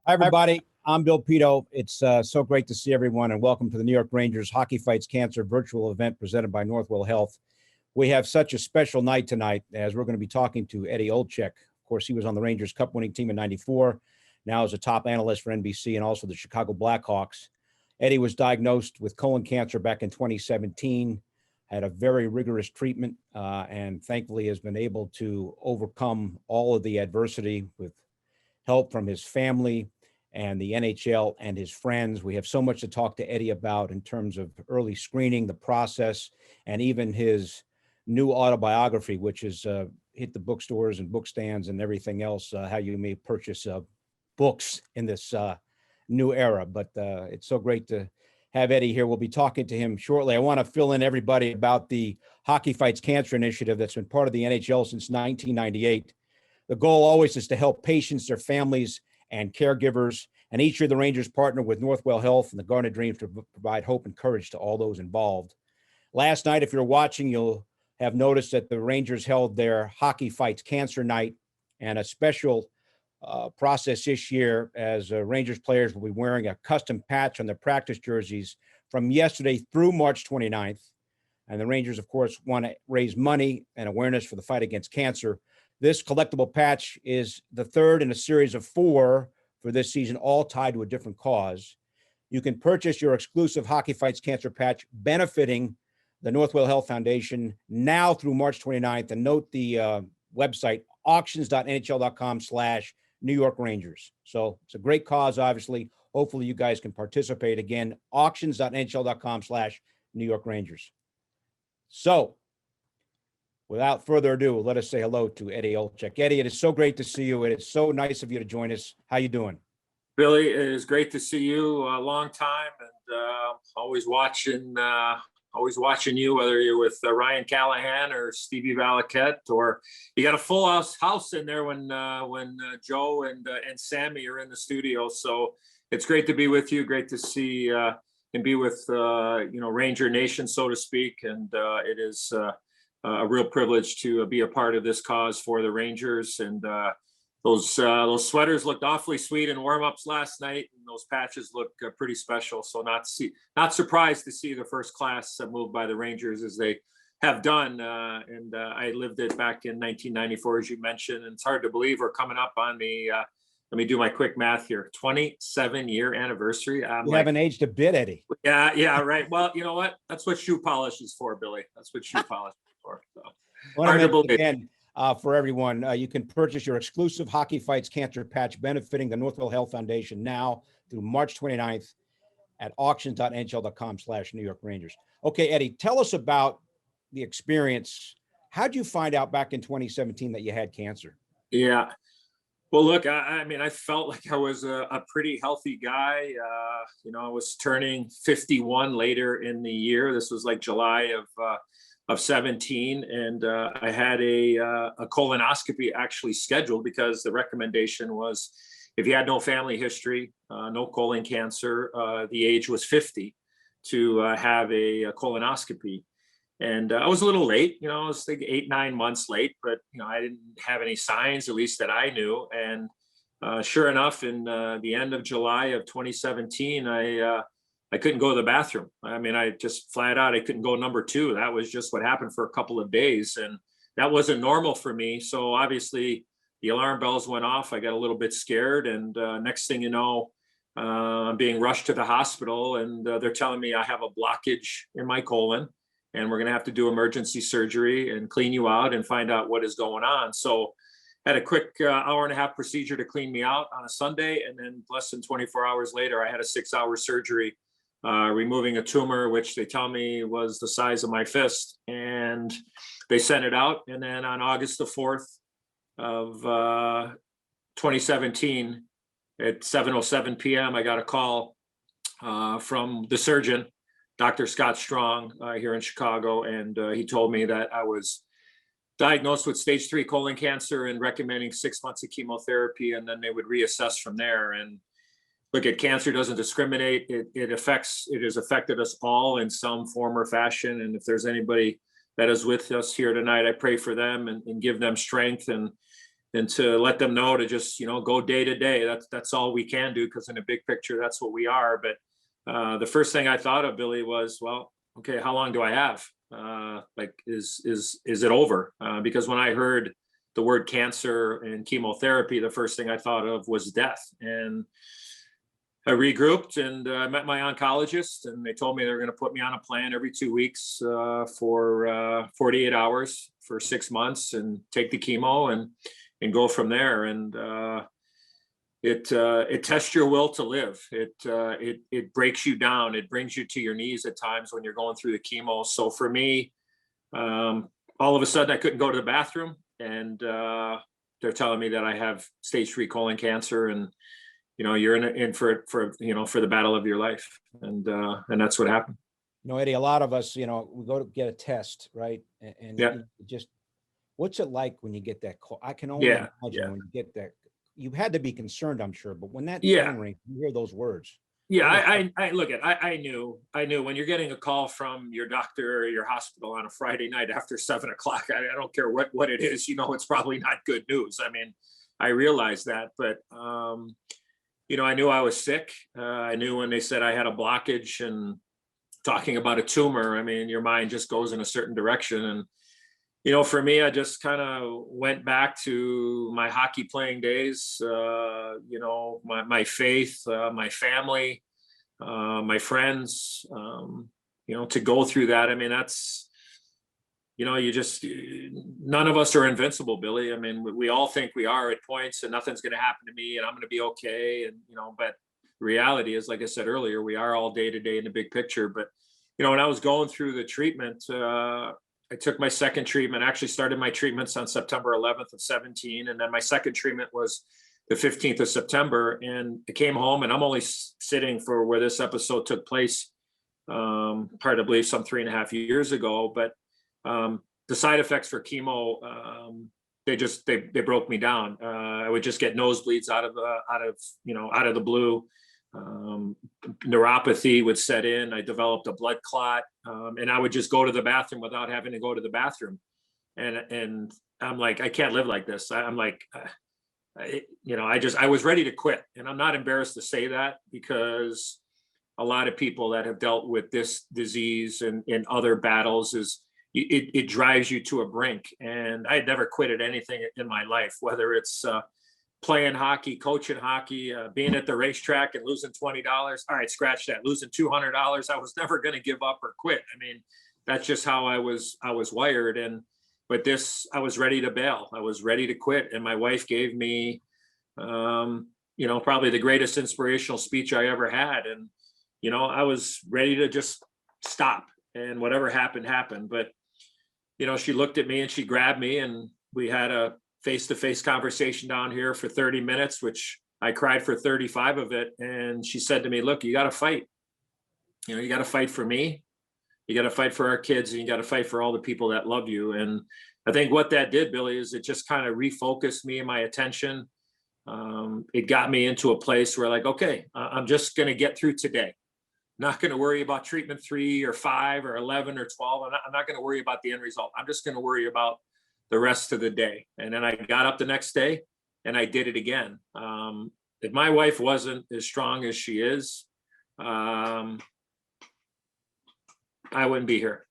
Hi, everybody. I'm Bill Pidto. It's so great to see everyone, and welcome to the New York Rangers Hockey Fights Cancer virtual event presented by Northwell Health. We have such a special night tonight as we're going to be talking to Eddie Olczyk. Of course, he was on the Rangers Cup winning team in '94, now is a top analyst for NBC and also the Chicago Blackhawks. Eddie was diagnosed with colon cancer back in 2017, had a very rigorous treatment, and thankfully has been able to overcome all of the adversity with help from his family and the NHL and his friends. We have so much to talk to Eddie about in terms of early screening, the process, and even his new autobiography, which has hit the bookstores and book stands and everything else, how you may purchase books in this new era. But it's so great to have Eddie here. We'll be talking to him shortly. I want to fill in everybody about the Hockey Fights Cancer Initiative that's been part of the NHL since 1998. The goal always is to help patients, their families, and caregivers. And each year the Rangers partner with Northwell Health and the Garnet Dreams to provide hope and courage to all those involved. Last night, if you're watching, you'll have noticed that the Rangers held their Hockey Fights Cancer Night, and a special process this year as Rangers players will be wearing a custom patch on their practice jerseys from yesterday through March 29th. And the Rangers, of course, want to raise money and awareness for the fight against cancer. This collectible patch is the third in a series of 4 for this season, all tied to a different cause. You can purchase your exclusive Hockey Fights Cancer patch benefiting the Northwell Health Foundation now through March 29th. And note the website, auctions.nhl.com/New York Rangers. So it's a great cause, obviously. Hopefully you guys can participate. Again, auctions.nhl.com/New York Rangers. So without further ado, let us say hello to Eddie Olczyk. Eddie, it is so great to see you. It is so nice of you to join us. How you doing? Billy, it is great to see you. A long time, and always watching you, whether you're with Ryan Callahan or Stevie Valaket, or you got a full house in there when Joe and Sammy are in the studio. So it's great to be with you. Great to see and be with Ranger Nation, so to speak. And it is a real privilege to be a part of this cause for the Rangers. And those sweaters looked awfully sweet in warm-ups last night, and those patches look pretty special. So not surprised to see the first class moved by the Rangers as they have done. And I lived it back in 1994, as you mentioned, and it's hard to believe we're coming up on the let me do my quick math here. 27-year anniversary. You haven't aged a bit, Eddie. Yeah, right. Well, you know what? That's what shoe polish is for, Billy. That's what shoe polish is for. So. Hard to believe. Again, for everyone, you can purchase your exclusive Hockey Fights Cancer patch benefiting the Northwell Health Foundation now through March 29th at auctions.nhl.com/New York Rangers. Okay, Eddie, tell us about the experience. How'd you find out back in 2017 that you had cancer? Yeah. Well, look, I mean, I felt like I was a pretty healthy guy. I was turning 51 later in the year. This was like July of 17, and I had a colonoscopy actually scheduled because the recommendation was if you had no family history, no colon cancer, the age was 50 to have a colonoscopy. And I was a little late, I was like 8-9 months late, but, I didn't have any signs, at least that I knew. And sure enough, in the end of July of 2017, I couldn't go to the bathroom. I mean, I just flat out, I couldn't go number 2. That was just what happened for a couple of days. And that wasn't normal for me. So obviously the alarm bells went off. I got a little bit scared. And next thing you know, I'm being rushed to the hospital, and they're telling me I have a blockage in my colon, and we're going to have to do emergency surgery and clean you out and find out what is going on. So had a quick hour-and-a-half procedure to clean me out on a Sunday. And then less than 24 hours later, I had a 6-hour surgery removing a tumor, which they tell me was the size of my fist. And they sent it out. And then on August the 4th of 2017 at 7:07 p.m., I got a call from the surgeon, Dr. Scott Strong, here in Chicago. And he told me that I was diagnosed with stage 3 colon cancer and recommending 6 months of chemotherapy, and then they would reassess from there. And look, at cancer doesn't discriminate. It has affected us all in some form or fashion. And if there's anybody that is with us here tonight, I pray for them and give them strength. And to let them know to just, go day to day. That's all we can do, because in the big picture, that's what we are. But the first thing I thought of, Billy, was, well, okay, how long do I have? Like, is it over? Because when I heard the word cancer and chemotherapy, the first thing I thought of was death. And I regrouped, and I met my oncologist, and they told me they were going to put me on a plan every 2 weeks for 48 hours for 6 months, and take the chemo and go from there. And it tests your will to live. It breaks you down. It brings you to your knees at times when you're going through the chemo. So for me, all of a sudden I couldn't go to the bathroom, and they're telling me that I have stage 3 colon cancer, and you're in for the battle of your life, and that's what happened. Eddie, a lot of us, we go to get a test, right? And Yeah. just, what's it like when you get that call? I can only Yeah, imagine yeah. when you get that. You had to be concerned, I'm sure, but when that Yeah. phone rings, you hear those words. Yeah, I knew when you're getting a call from your doctor or your hospital on a Friday night after 7 o'clock, I don't care what it is, it's probably not good news. I mean, I realized that, but I knew I was sick. I knew when they said I had a blockage and talking about a tumor, I mean, your mind just goes in a certain direction. And for me, I just kind of went back to my hockey playing days, my faith, my family, my friends, to go through that. I mean, that's, none of us are invincible, Billy. I mean, we all think we are at points, and nothing's going to happen to me, and I'm going to be okay. And, but reality is, like I said earlier, we are all day to day in the big picture. But, when I was going through the treatment, I took my second treatment. I actually started my treatments on September 11th of 17. And then my second treatment was the 15th of September. And I came home, and I'm only sitting for where this episode took place, hard to believe, some 3.5 years ago. But the side effects for chemo, they broke me down. I would just get nosebleeds out of the blue. Neuropathy would set in. I developed a blood clot, and I would just go to the bathroom without having to go to the bathroom. And I'm like, I can't live like this. I'm like, I was ready to quit. And I'm not embarrassed to say that, because a lot of people that have dealt with this disease and other battles, it drives you to a brink. And I had never quit at anything in my life, whether it's playing hockey, coaching hockey, being at the racetrack and losing $20. All right, scratch that. Losing $200. I was never going to give up or quit. I mean, that's just how I was wired. But this, I was ready to bail. I was ready to quit. And my wife gave me, probably the greatest inspirational speech I ever had. And, I was ready to just stop, and whatever happened, happened. But, she looked at me and she grabbed me, and we had a face-to-face conversation down here for 30 minutes, which I cried for 35 of it. And she said to me, look, you got to fight. You got to fight for me. You got to fight for our kids, and you got to fight for all the people that love you. And I think what that did, Billy, is it just kind of refocused me and my attention. It got me into a place where, like, okay, I'm just going to get through today. Not going to worry about treatment 3 or 5 or 11 or 12. I'm not going to worry about the end result. I'm just going to worry about the rest of the day. And then I got up the next day and I did it again. If my wife wasn't as strong as she is, I wouldn't be here.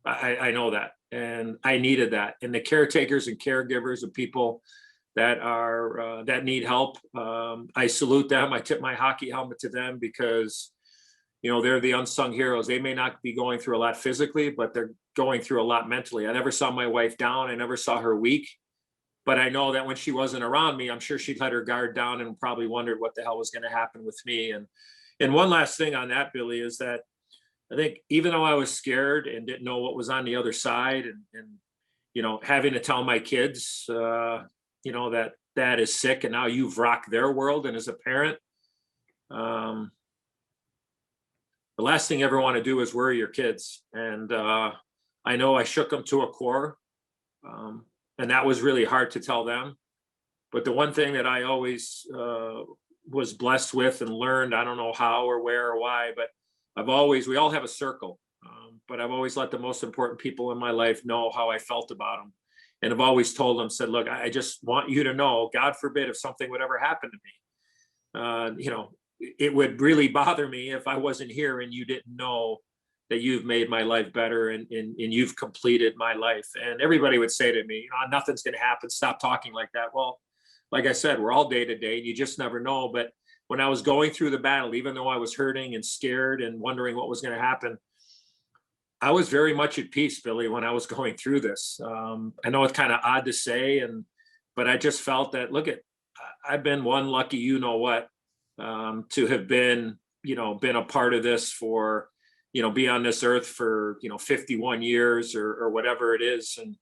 I know that. And I needed that. And the caretakers and caregivers of people that are that need help, I salute them. I tip my hockey helmet to them, because they're the unsung heroes. They may not be going through a lot physically, but they're going through a lot mentally. I never saw my wife down. I never saw her weak. But I know that when she wasn't around me, I'm sure she'd let her guard down and probably wondered what the hell was going to happen with me. And one last thing on that, Billy, is that I think even though I was scared and didn't know what was on the other side, and having to tell my kids, that dad is sick and now you've rocked their world, and as a parent, the last thing you ever want to do is worry your kids. And I know I shook them to a core. And that was really hard to tell them. But the one thing that I always was blessed with and learned, I don't know how or where or why, but we all have a circle. But I've always let the most important people in my life know how I felt about them. And I've always told them, said, look, I just want you to know, God forbid if something would ever happen to me, it would really bother me if I wasn't here and you didn't know that you've made my life better, and you've completed my life. And everybody would say to me, nothing's going to happen. Stop talking like that. Well, like I said, we're all day to day. You just never know. But when I was going through the battle, even though I was hurting and scared and wondering what was going to happen, I was very much at peace, Billy, when I was going through this. I know it's kind of odd to say, but I just felt that, I've been one lucky, to have been a part of this for, be on this earth for, 51 years or whatever it is. And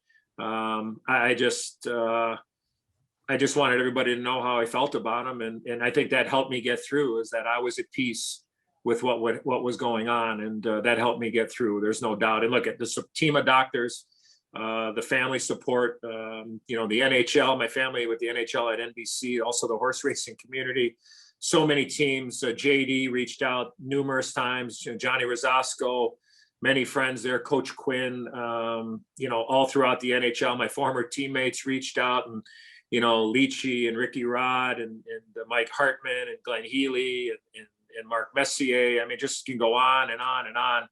I just wanted everybody to know how I felt about them. And I think that helped me get through, is that I was at peace with what was going on. And that helped me get through. There's no doubt. And look at the team of doctors, the family support, the NHL, my family with the NHL at NBC, also the horse racing community. So many teams. JD reached out numerous times. Johnny Rosasco, many friends there. Coach Quinn. All throughout the NHL, my former teammates reached out, and Leachy and Ricky Rod and Mike Hartman and Glenn Healy and Mark Messier. I mean, just can go on and on and on.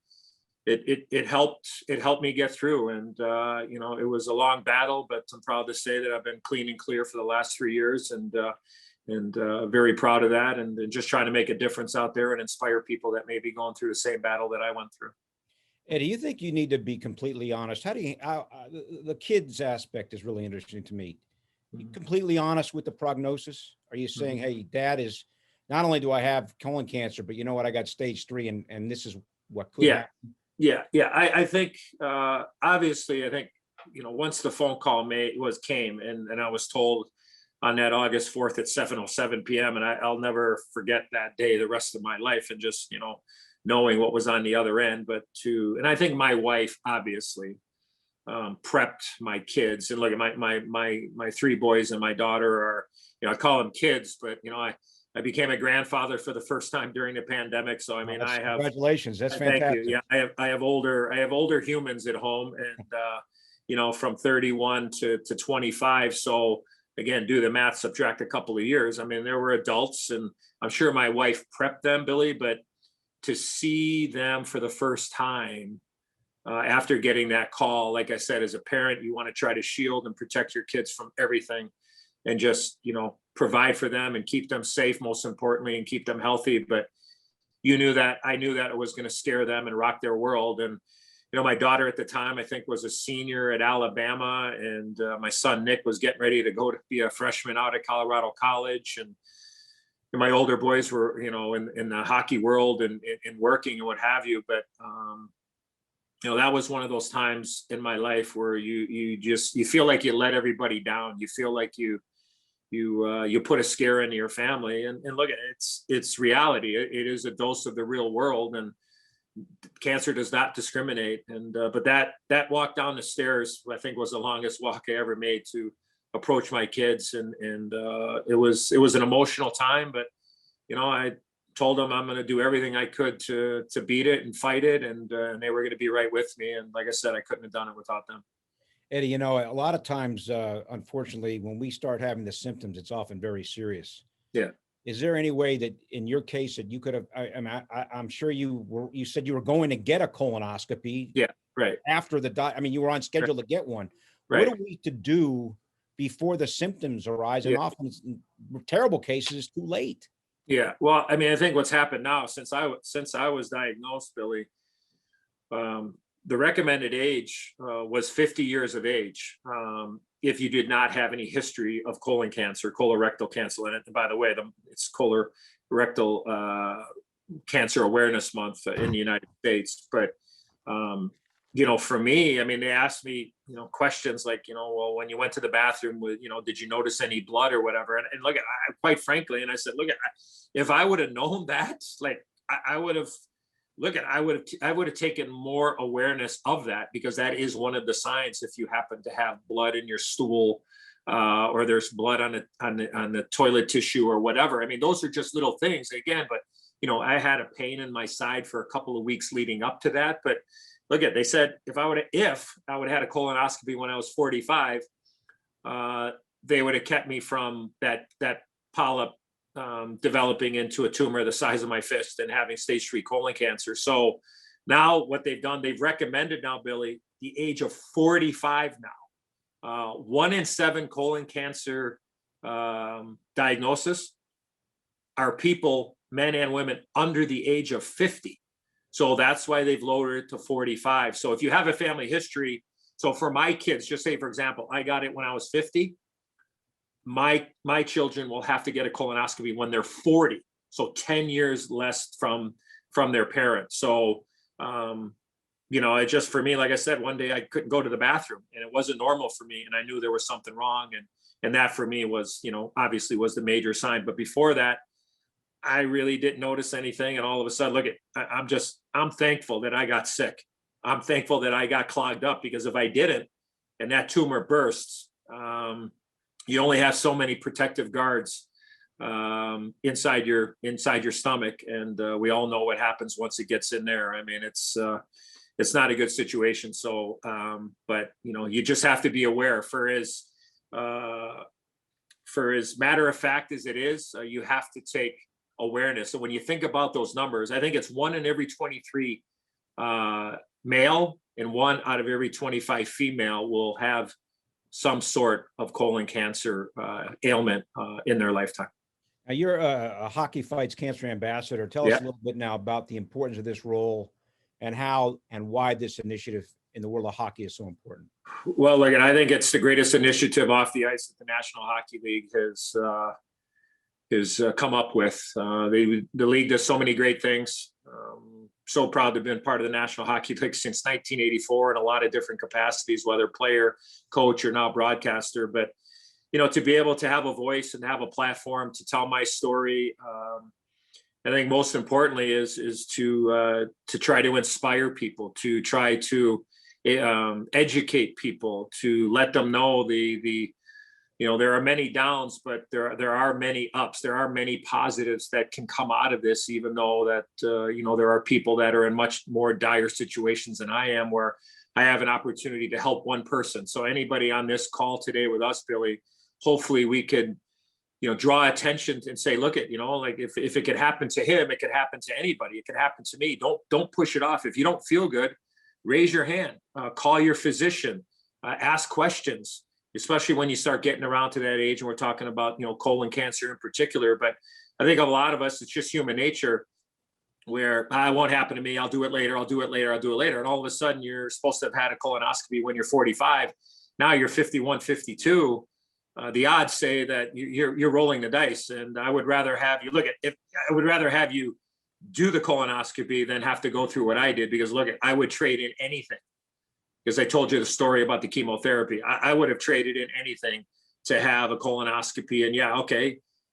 It helped me get through, and it was a long battle, but I'm proud to say that I've been clean and clear for the last 3 years, and very proud of that, and just trying to make a difference out there and inspire people that may be going through the same battle that I went through. Eddie, you think you need to be completely honest? The kids aspect is really interesting to me. You completely honest with the prognosis? Are you saying, hey, Dad, is not only do I have colon cancer, but you know what, I got stage 3, and this is what could happen? Yeah. I think, obviously, I think, once the phone call came and I was told on that August 4th at 7:07 p.m. And I'll never forget that day the rest of my life, and just, knowing what was on the other end. And I think my wife obviously prepped my kids. And look at my 3 boys and my daughter are, I call them kids, but I became a grandfather for the first time during the pandemic. So I mean, I have, congratulations. That's fantastic. thank you. Yeah, I have older humans at home, and from 31 to 25. So again, do the math, subtract a couple of years. I mean, there were adults, and I'm sure my wife prepped them, Billy, but to see them for the first time after getting that call, like I said, as a parent, you want to try to shield and protect your kids from everything, and just, provide for them and keep them safe, most importantly, and keep them healthy. But I knew that it was going to scare them and rock their world. And, my daughter at the time, I think, was a senior at Alabama, and my son, Nick, was getting ready to go to be a freshman out at Colorado College. And my older boys were, in the hockey world and working and what have you. But, that was one of those times in my life where you feel like you let everybody down. You feel like you put a scare into your family, and look, it's reality. It is a dose of the real world, and cancer does not discriminate. And but that walk down the stairs, I think, was the longest walk I ever made to approach my kids, and it was an emotional time. But I told them I'm going to do everything I could to beat it and fight it, and they were going to be right with me. And like I said, I couldn't have done it without them. Eddie, a lot of times, unfortunately, when we start having the symptoms, it's often very serious. Yeah. Is there any way that in your case that you could have, I'm sure you said you were going to get a colonoscopy. Yeah. Right. After you were on schedule to get one. Right. What are we to do before the symptoms arise? And often in terrible cases, too late. Yeah. Well, I think what's happened now, since I was diagnosed, Billy, the recommended age was 50 years of age if you did not have any history of colon cancer, colorectal cancer. And by the way, it's colorectal cancer awareness month in the United States. But for me, they asked me, questions like, well, when you went to the bathroom, did you notice any blood or whatever? And look, quite frankly, and I said, look, if I would have known that, I would have taken more awareness of that, because that is one of the signs. If you happen to have blood in your stool, or there's blood on the toilet tissue or whatever, those are just little things again. But I had a pain in my side for a couple of weeks leading up to that. But they said if I would have had a colonoscopy when I was 45, they would have kept me from that polyp developing into a tumor the size of my fist and having stage 3 colon cancer. So now what they've done, they've recommended now, Billy, the age of 45 now. 1 in 7 colon cancer diagnosis are people, men and women, under the age of 50. So that's why they've lowered it to 45. So if you have a family history, so for my kids, just say, for example, I got it when I was 50, my children will have to get a colonoscopy when they're 40. So 10 years less from their parents. So, it just, for me, like I said, one day I couldn't go to the bathroom and it wasn't normal for me. And I knew there was something wrong. And that for me was, obviously was the major sign. But before that, I really didn't notice anything. And all of a sudden, I'm thankful that I got sick. I'm thankful that I got clogged up, because if I didn't, and that tumor bursts, you only have so many protective guards inside your stomach. And we all know what happens once it gets in there. I mean, it's not a good situation. So, but you just have to be aware. For as matter of fact as it is, you have to take awareness. So when you think about those numbers, I think it's 1 in every 23 male and 1 out of every 25 female will have some sort of colon cancer ailment in their lifetime. Now, you're a Hockey Fights Cancer Ambassador. Tell us a little bit now about the importance of this role and how and why this initiative in the world of hockey is so important. Well, look, I think it's the greatest initiative off the ice that the National Hockey League has come up with. The league does so many great things. So proud to have been part of the National Hockey League since 1984 in a lot of different capacities, whether player, coach, or now broadcaster. But, to be able to have a voice and have a platform to tell my story, I think most importantly is to try to inspire people, to try to educate people, to let them know there are many downs, but there are many ups. There are many positives that can come out of this, even though that, there are people that are in much more dire situations than I am, where I have an opportunity to help one person. So anybody on this call today with us, Billy, hopefully we could, draw attention and say, look at, like if it could happen to him, it could happen to anybody. It could happen to me. Don't push it off. If you don't feel good, raise your hand, call your physician, ask questions, especially when you start getting around to that age. And we're talking about, colon cancer in particular. But I think a lot of us, it's just human nature where it won't happen to me. I'll do it later. I'll do it later. I'll do it later. And all of a sudden you're supposed to have had a colonoscopy when you're 45. Now you're 51, 52. The odds say that you're rolling the dice. And I would rather have you I would rather have you do the colonoscopy than have to go through what I did, because I would trade in anything. Because I told you the story about the chemotherapy. I would have traded in anything to have a colonoscopy. And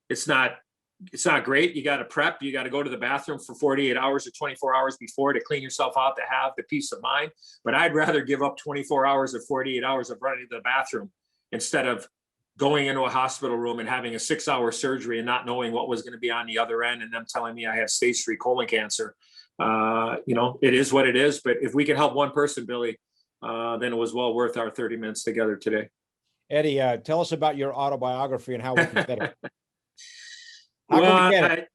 it's not great. You got to prep. You got to go to the bathroom for 48 hours or 24 hours before to clean yourself out, to have the peace of mind. But I'd rather give up 24 hours or 48 hours of running to the bathroom instead of going into a hospital room and having a 6-hour surgery and not knowing what was going to be on the other end, and them telling me I have stage 3 colon cancer. It is what it is. But if we can help one person, Billy, then it was well worth our 30 minutes together today. Eddie, tell us about your autobiography and how we can get it. I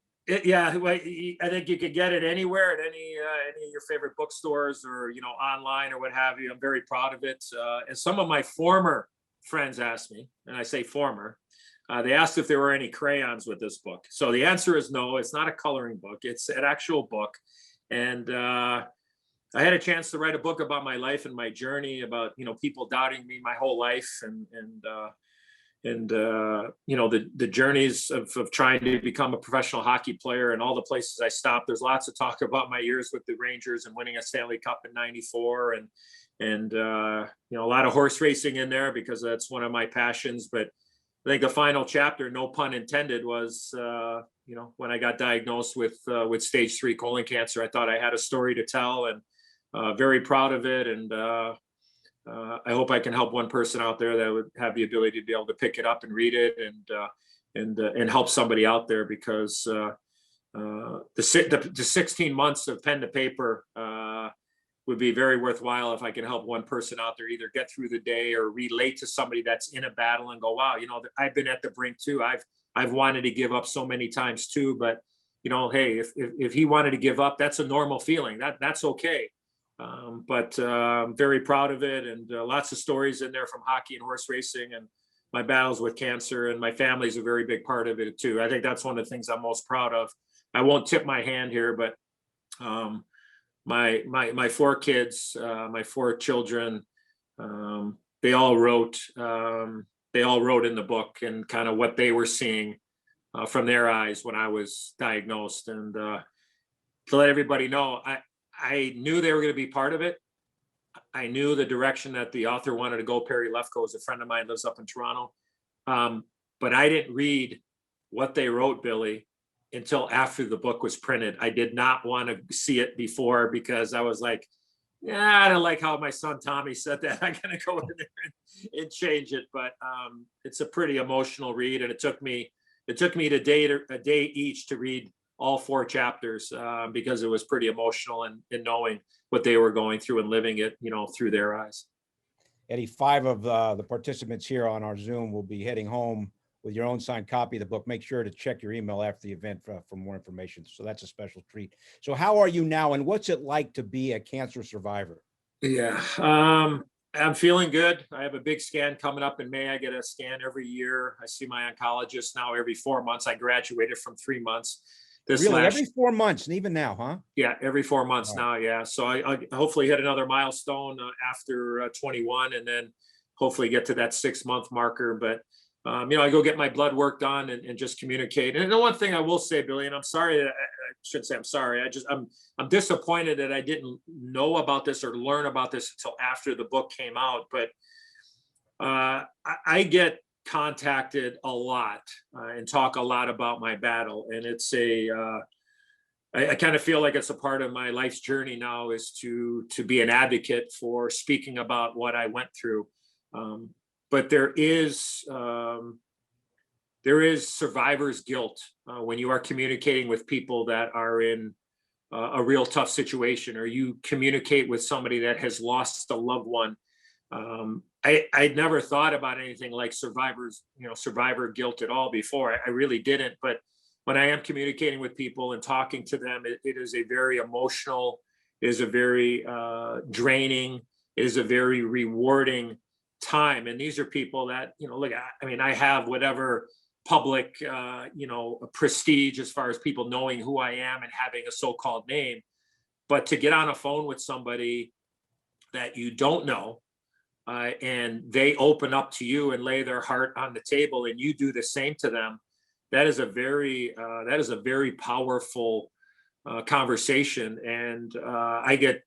think you could get it anywhere at any of your favorite bookstores or online or what have you. I'm very proud of it. And some of my former friends asked me, and I say former, they asked if there were any crayons with this book. So the answer is no. It's not a coloring book. It's an actual book. And I had a chance to write a book about my life and my journey, about people doubting me my whole life, and the journeys of trying to become a professional hockey player and all the places I stopped. There's lots of talk about my years with the Rangers and winning a Stanley Cup in -- and a lot of horse racing in there, because that's one of my passions. But I think the final chapter, no pun intended, was when I got diagnosed with stage 3 colon cancer. I thought I had a story to tell, and very proud of it. And I hope I can help one person out there that would have the ability to be able to pick it up and read it and help somebody out there, because the 16 months of pen to paper would be very worthwhile if I can help one person out there either get through the day or relate to somebody that's in a battle and go, wow, I've been at the brink too. I've wanted to give up so many times too, but hey, if he wanted to give up, that's a normal feeling. That's okay. But I'm very proud of it, and lots of stories in there from hockey and horse racing and my battles with cancer, and my family's a very big part of it too. I think that's one of the things I'm most proud of. I won't tip my hand here, but my four kids, my four children, they all wrote in the book and kind of what they were seeing from their eyes when I was diagnosed. And to let everybody know, I knew they were going to be part of it. I knew the direction that the author wanted to go. Perry Lefko is a friend of mine, lives up in Toronto. But I didn't read what they wrote, Billy, until after the book was printed. I did not want to see it before, because I was like, yeah, I don't like how my son Tommy said that. I'm going to go in there and change it. But it's a pretty emotional read, and it took me a day each to read all 4 chapters because it was pretty emotional, and knowing what they were going through and living it, through their eyes. Eddie, 5 of the participants here on our Zoom will be heading home with your own signed copy of the book. Make sure to check your email after the event for more information. So that's a special treat. So how are you now, and what's it like to be a cancer survivor? Yeah, I'm feeling good. I have a big scan coming up in May. I get a scan every year. I see my oncologist now every 4 months. I graduated from 3 months. Every 4 months, and even now, huh? Yeah, every 4 months now. Yeah. So I hopefully hit another milestone after 21, and then hopefully get to that 6-month marker. But I go get my blood work done and just communicate. And the one thing I will say, Billy, and I'm sorry that I shouldn't say I'm sorry. I'm disappointed that I didn't know about this or learn about this until after the book came out. But I get contacted a lot and talk a lot about my battle, and it's I kind of feel like it's a part of my life's journey now, is to be an advocate for speaking about what I went through. But there is survivor's guilt when you are communicating with people that are in a real tough situation, or you communicate with somebody that has lost a loved one. I'd never thought about anything like survivor guilt at all before. I really didn't. But when I am communicating with people and talking to them, it is a very emotional, it is a very draining, it is a very rewarding time. And these are people that, look, I have whatever public, prestige as far as people knowing who I am and having a so-called name. But to get on a phone with somebody that you don't know, and they open up to you and lay their heart on the table, and you do the same to them, that is a very powerful conversation. And I get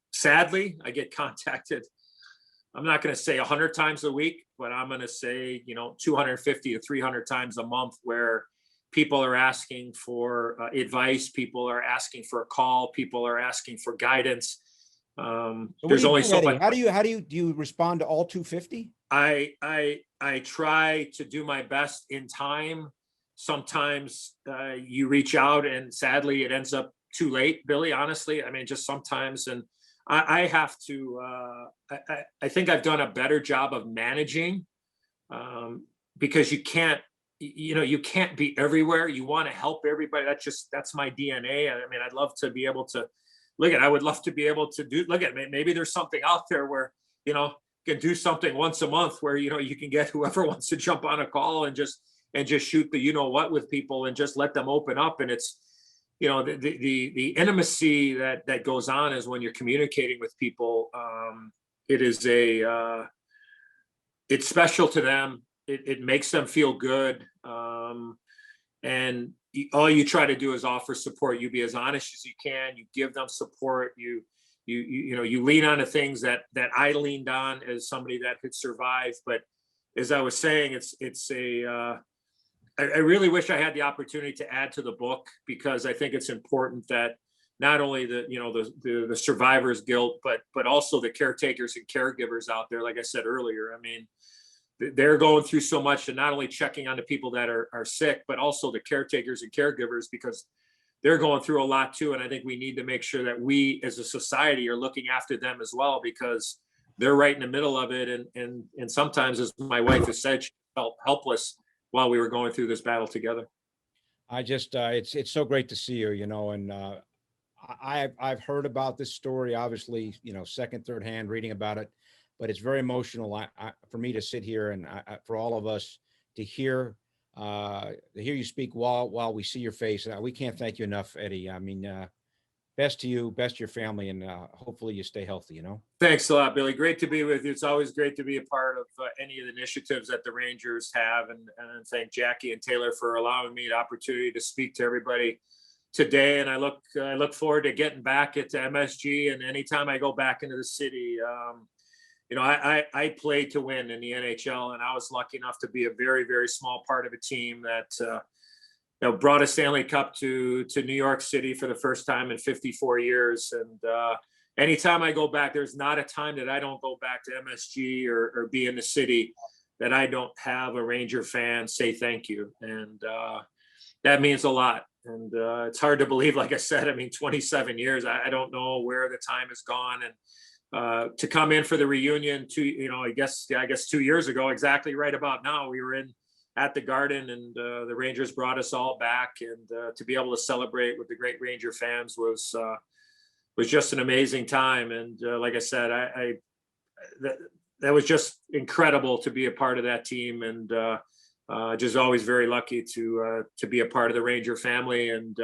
contacted, I'm not going to say 100 times a week, but I'm going to say 250 to 300 times a month, where people are asking for advice, people are asking for a call, people are asking for guidance. There's only so much. How do you respond to all 250? I try to do my best in time. Sometimes you reach out and sadly it ends up too late, Billy, honestly. Just sometimes. And I have to, I think I've done a better job of managing, because you can't be everywhere. You want to help everybody. That's my DNA. I'd love to be able to, I would love to be able to maybe there's something out there where, you can do something once a month where, you can get whoever wants to jump on a call and just shoot the, what with people and just let them open up. And it's, the intimacy that goes on is when you're communicating with people. It's special to them. It makes them feel good. And all you try to do is offer support. You be as honest as you can. You give them support. You lean on the things that I leaned on as somebody that could survive. But as I was saying, I really wish I had the opportunity to add to the book, because I think it's important that not only the survivor's guilt, but also the caretakers and caregivers out there. Like I said earlier, they're going through so much, and not only checking on the people that are sick, but also the caretakers and caregivers, because they're going through a lot too. And I think we need to make sure that we as a society are looking after them as well, because they're right in the middle of it. And sometimes, as my wife has said, she felt helpless while we were going through this battle together. I just, it's so great to see you, you know, and I've heard about this story, obviously, you know, second, third hand reading about it, but it's very emotional for me to sit here and for all of us to hear you speak while we see your face. We can't thank you enough, Eddie. I mean, best to you, best to your family, and hopefully you stay healthy, you know? Thanks a lot, Billy. Great to be with you. It's always great to be a part of any of the initiatives that the Rangers have. And thank Jackie and Taylor for allowing me the opportunity to speak to everybody today. And I look forward to getting back at MSG. And anytime I go back into the city, you know, I played to win in the NHL, and I was lucky enough to be a very, very small part of a team that, you know, brought a Stanley Cup to New York City for the first time in 54 years. And anytime I go back, there's not a time that I don't go back to MSG or be in the city that I don't have a Ranger fan say thank you. And that means a lot. And it's hard to believe, like I said, I mean, 27 years, I don't know where the time has gone. And to come in for the reunion I guess 2 years ago, exactly right about now, we were at the Garden, and the Rangers brought us all back, and to be able to celebrate with the great Ranger fans was just an amazing time. And like I said, that was just incredible to be a part of that team, and just always very lucky to be a part of the Ranger family, and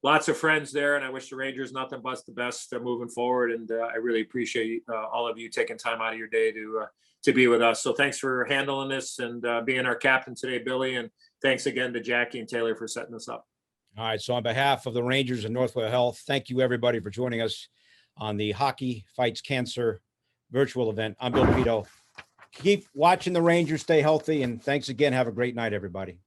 lots of friends there. And I wish the Rangers nothing but the best moving forward. And I really appreciate all of you taking time out of your day to be with us. So thanks for handling this and being our captain today, Billy. And thanks again to Jackie and Taylor for setting this up. All right. So on behalf of the Rangers and Northwell Health, thank you everybody for joining us on the Hockey Fights Cancer virtual event. I'm Bill Pidto. Keep watching the Rangers, stay healthy, and thanks again. Have a great night, everybody.